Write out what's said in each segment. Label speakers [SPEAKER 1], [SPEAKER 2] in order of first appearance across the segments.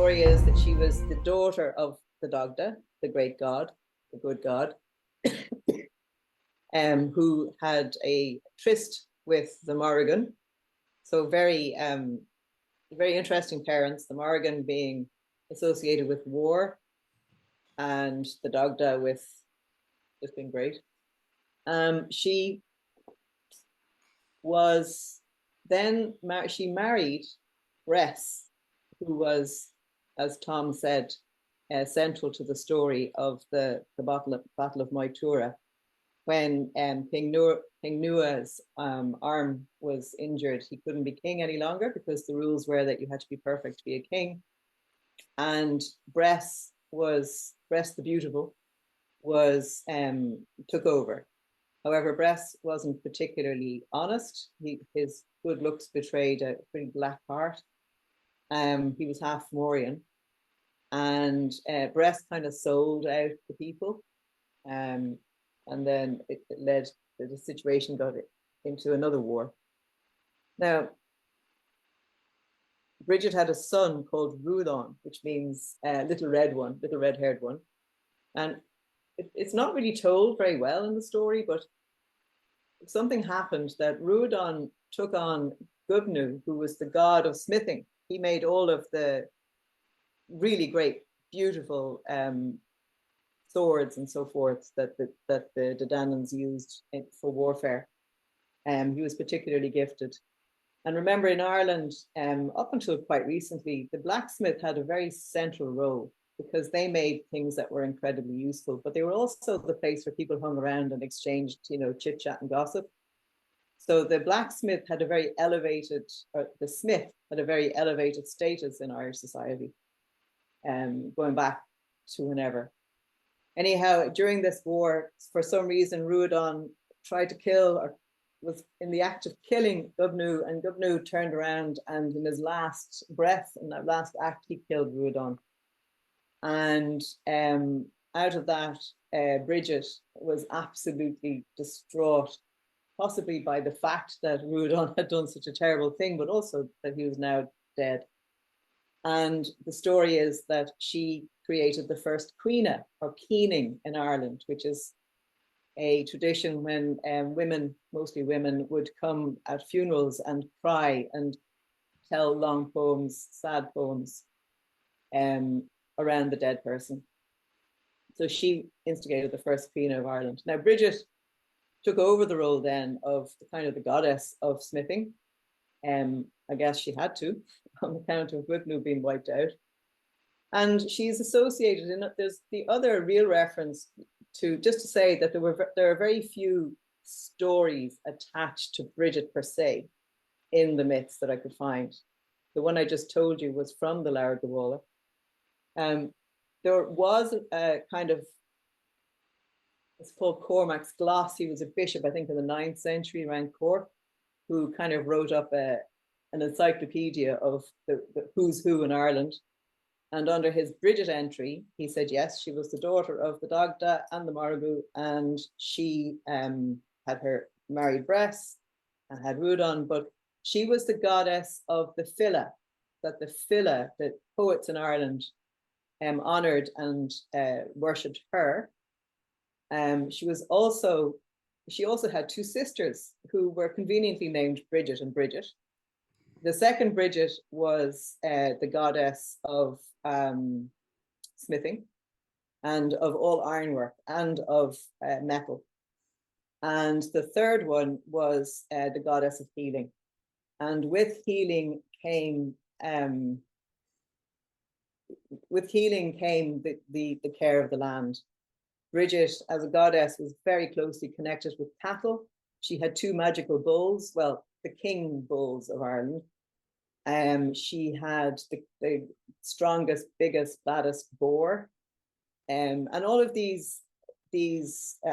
[SPEAKER 1] story is that she was the daughter of the Dagda, the great god, the good god, who had a tryst with the Morrigan. So very interesting parents, the Morrigan being associated with war and the Dagda with just being great. She was then, she married Bress, who was, as Tom said, central to the story of the Battle of Moytura, when King Nua's arm was injured. He couldn't be king any longer because the rules were that you had to be perfect to be a king. And Bress the Beautiful took over. However, Bress wasn't particularly honest. His good looks betrayed a pretty black heart. He was half Mauryan, and Bress kind of sold out the people, and then it led to the situation got into another war. Now, Brigit had a son called Rudon, which means little red-haired one, and it's not really told very well in the story, but something happened that Rudon took on Gubnu, who was the god of smithing. He made all of the really great, beautiful swords and so forth that the Dadanans used for warfare. He was particularly gifted. And remember, in Ireland, up until quite recently, the blacksmith had a very central role because they made things that were incredibly useful, but they were also the place where people hung around and exchanged, chit chat and gossip. So the blacksmith had a very elevated, or the smith had a very elevated status in Irish society, going back to whenever. Anyhow, during this war, for some reason, Rudon tried to kill, or was in the act of killing Gubnu, and Gubnu turned around and in his last breath, in that last act, he killed Rudon. And out of that, Brigit was absolutely distraught, possibly by the fact that Rudon had done such a terrible thing, but also that he was now dead. And the story is that she created the first cuina, or keening, in Ireland, which is a tradition when women, mostly women, would come at funerals and cry and tell long poems, sad poems, around the dead person. So she instigated the first cuina of Ireland. Now, Brigit took over the role then of the goddess of smithing. I guess she had to, on account of Gubnu being wiped out. And she's associated in it. There's the other real reference to, just to say that there are very few stories attached to Brigit per se in the myths that I could find. The one I just told you was from the Laird Gabhla. There was a kind of, it's called Cormac's Gloss. He was a bishop, I think, in the 9th century around Cork, who kind of wrote up an encyclopedia of the who's who in Ireland. And under his Brigit entry, he said, yes, she was the daughter of the Dagda and the Morrigu, and she had her married Bress and had Rudon, but she was the goddess of the Fila, that the Fila, the poets in Ireland, honoured and worshipped her. She also had two sisters who were conveniently named Bridget and Brigit. The second Brigit was the goddess of smithing and of all ironwork and of metal. And the third one was the goddess of healing. And with healing came the care of the land. Brigit, as a goddess, was very closely connected with cattle. She had two magical bulls, well, the king bulls of Ireland. She had the strongest, biggest, baddest boar. And all of these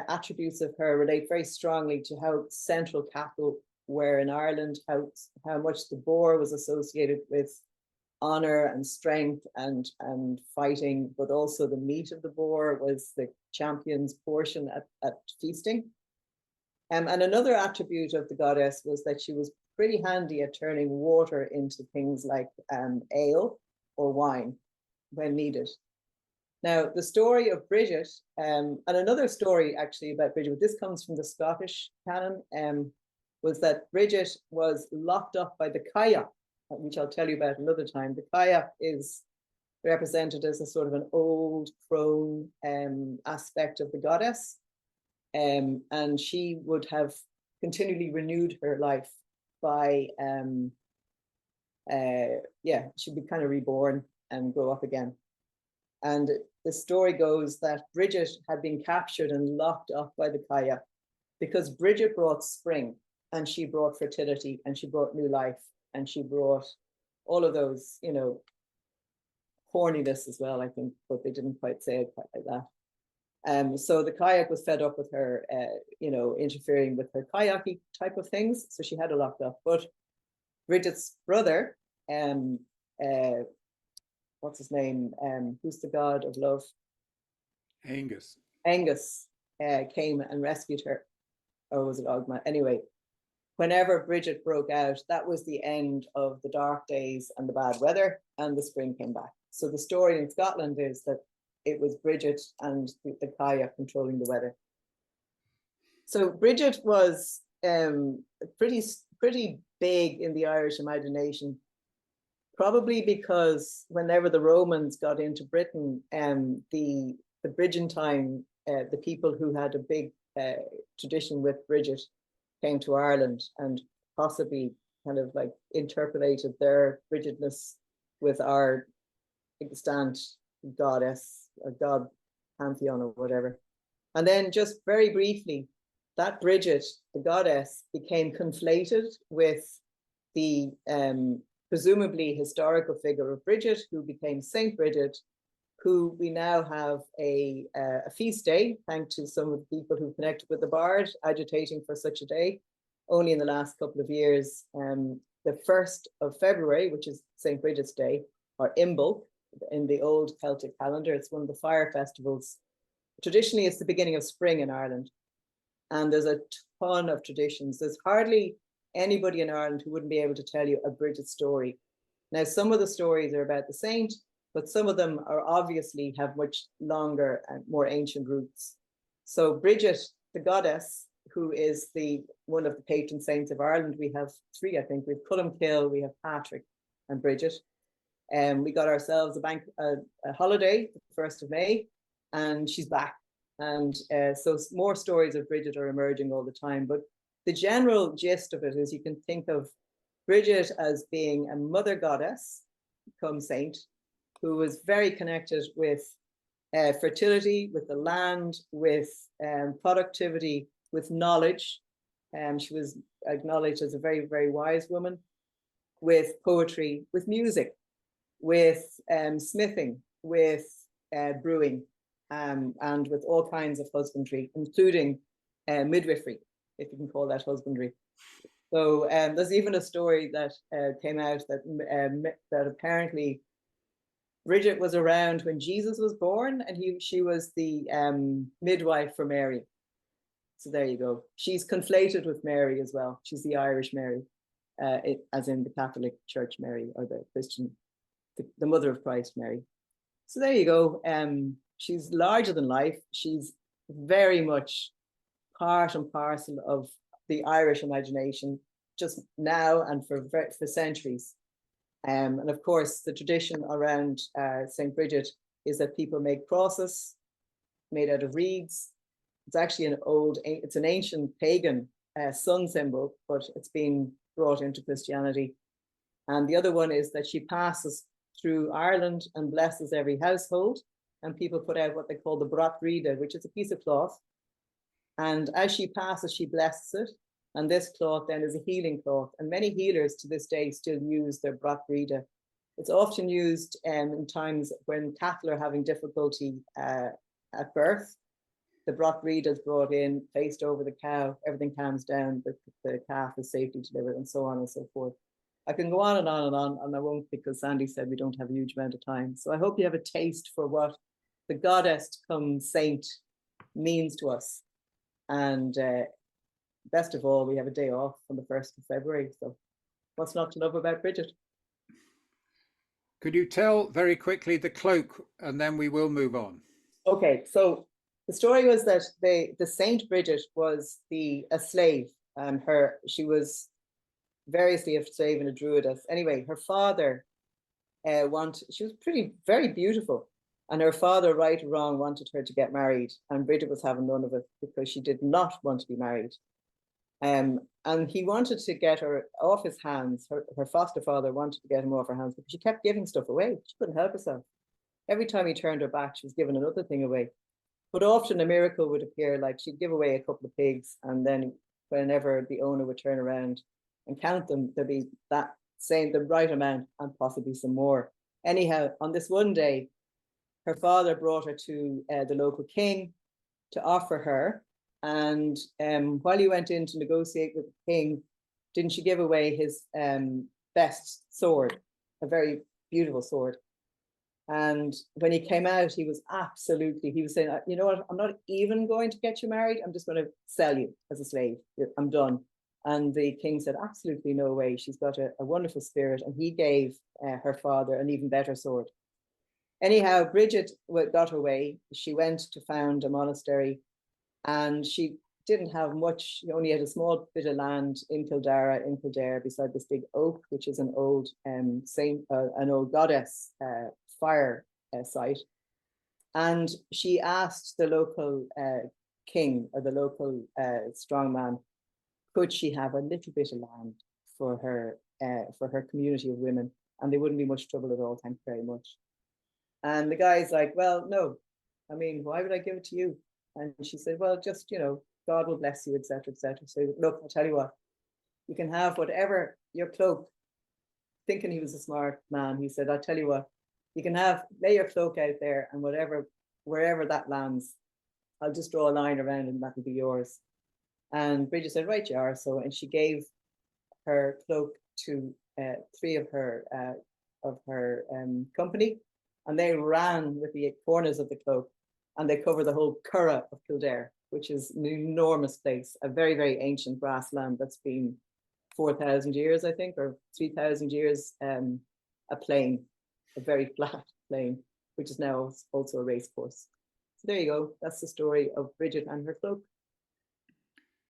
[SPEAKER 1] attributes of her relate very strongly to how central cattle were in Ireland, how much the boar was associated with honor and strength and fighting, but also the meat of the boar was the champion's portion at feasting. And another attribute of the goddess was that she was pretty handy at turning water into things like ale or wine. when needed. Now, the story of Brigit, and another story actually about Brigit, this comes from the Scottish canon, was that Brigit was locked up by the Kaya, which I'll tell you about another time. The Kaya is represented as a sort of an old crone aspect of the goddess. And she would have continually renewed her life by, she'd be kind of reborn and grow up again. And the story goes that Brigit had been captured and locked up by the Kaya because Brigit brought spring, and she brought fertility, and she brought new life, and she brought all of those, you know, horniness as well, I think, but they didn't quite say it quite like that. So the kayak was fed up with her, you know, interfering with her kayaking type of things. So she had her locked up. But Brigit's brother, what's his name? Who's the god of love?
[SPEAKER 2] Angus.
[SPEAKER 1] Angus came and rescued her. Or was it Ogma? Anyway, whenever Brigit broke out, that was the end of the dark days and the bad weather, and the spring came back. So the story in Scotland is that it was Brigit and the Kaya controlling the weather. So Brigit was pretty big in the Irish imagination, probably because whenever the Romans got into Britain, the Brigantine, the people who had a big tradition with Brigit, came to Ireland and possibly kind of like interpolated their Brigidness with our extant goddess or god pantheon or whatever. And then just very briefly, that Brigit, the goddess, became conflated with the presumably historical figure of Brigit, who became Saint Brigit, who we now have a feast day, thanks to some of the people who connected with the Bard, agitating for such a day, only in the last couple of years. The 1st of February, which is St. Brigid's Day, or Imbolc, in the old Celtic calendar. It's one of the fire festivals. Traditionally, it's the beginning of spring in Ireland. And there's a ton of traditions. There's hardly anybody in Ireland who wouldn't be able to tell you a Brigid story. Now, some of the stories are about the saint, but some of them are obviously have much longer and more ancient roots. So Brigit, the goddess, who is one of the patron saints of Ireland, we have 3, I think. We have Columkill, we have Patrick, and Brigit. We got ourselves a holiday, the 1st of May, and she's back. And so more stories of Brigit are emerging all the time. But the general gist of it is you can think of Brigit as being a mother goddess, come saint, who was very connected with fertility, with the land, with productivity, with knowledge. She was acknowledged as a very, very wise woman, with poetry, with music, with smithing, with brewing, and with all kinds of husbandry, including midwifery, if you can call that husbandry. So there's even a story that came out that apparently Brigit was around when Jesus was born, and she was the midwife for Mary. So there you go. She's conflated with Mary as well. She's the Irish Mary, as in the Catholic Church Mary, or the Christian, the Mother of Christ Mary. So there you go. She's larger than life. She's very much part and parcel of the Irish imagination, just now and for centuries. And of course, the tradition around St. Brigid is that people make crosses made out of reeds. It's actually it's an ancient pagan sun symbol, but it's been brought into Christianity. And the other one is that she passes through Ireland and blesses every household. And people put out what they call the Brat Rida, which is a piece of cloth. And as she passes, she blesses it. And this cloth then is a healing cloth. And many healers to this day still use their Brat Rida. It's often used in times when cattle are having difficulty at birth. The Brat Rida is brought in, placed over the cow, everything calms down, the calf is safely delivered, and so on and so forth. I can go on and on and on, and I won't, because Sandy said we don't have a huge amount of time. So I hope you have a taste for what the goddess come saint means to us. And best of all, we have a day off on the 1st of February. So what's not to love about Brigit?
[SPEAKER 2] Could you tell very quickly the cloak, and then we will move on?
[SPEAKER 1] Okay, so the story was that the Saint Bridget was a slave, and she was variously a slave and a druidess. Anyway, her father she was very beautiful, and her father, right or wrong, wanted her to get married, and Bridget was having none of it because she did not want to be married. And he wanted to get her off his hands. Her foster father wanted to get him off her hands because she kept giving stuff away. She couldn't help herself. Every time he turned her back, she was giving another thing away. But often a miracle would appear, like she'd give away a couple of pigs, and then whenever the owner would turn around and count them, there'd be the right amount and possibly some more. Anyhow, on this one day, her father brought her to the local king to offer her. And while he went in to negotiate with the king, didn't she give away his best sword, a very beautiful sword? And when he came out, he was saying, you know what, I'm not even going to get you married. I'm just going to sell you as a slave. I'm done. And the king said, absolutely no way. She's got a wonderful spirit. And he gave her father an even better sword. Anyhow, Bridget got her way. She went to found a monastery, and she didn't have much. She only had a small bit of land in Kildare, beside this big oak, which is an old an old goddess fire site. And she asked the local king, or the local strongman, could she have a little bit of land for her community of women, and they wouldn't be much trouble at all. Thank you very much. And the guy's like, well, no, I mean, why would I give it to you? And she said, well, just, God will bless you, etc., etc. So look, I'll tell you what, you can have whatever your cloak. Thinking he was a smart man, he said, I'll tell you what, you can lay your cloak out there, and wherever that lands, I'll just draw a line around and that'll be yours. And Bridget said, right, you are. So, and she gave her cloak to three of her company, and they ran with the corners of the cloak, and they cover the whole Curragh of Kildare, which is an enormous place, a very, very ancient grassland that's been 4,000 years, I think, or 3,000 years, a plain, a very flat plain, which is now also a race course. So there you go. That's the story of Bridget and her cloak.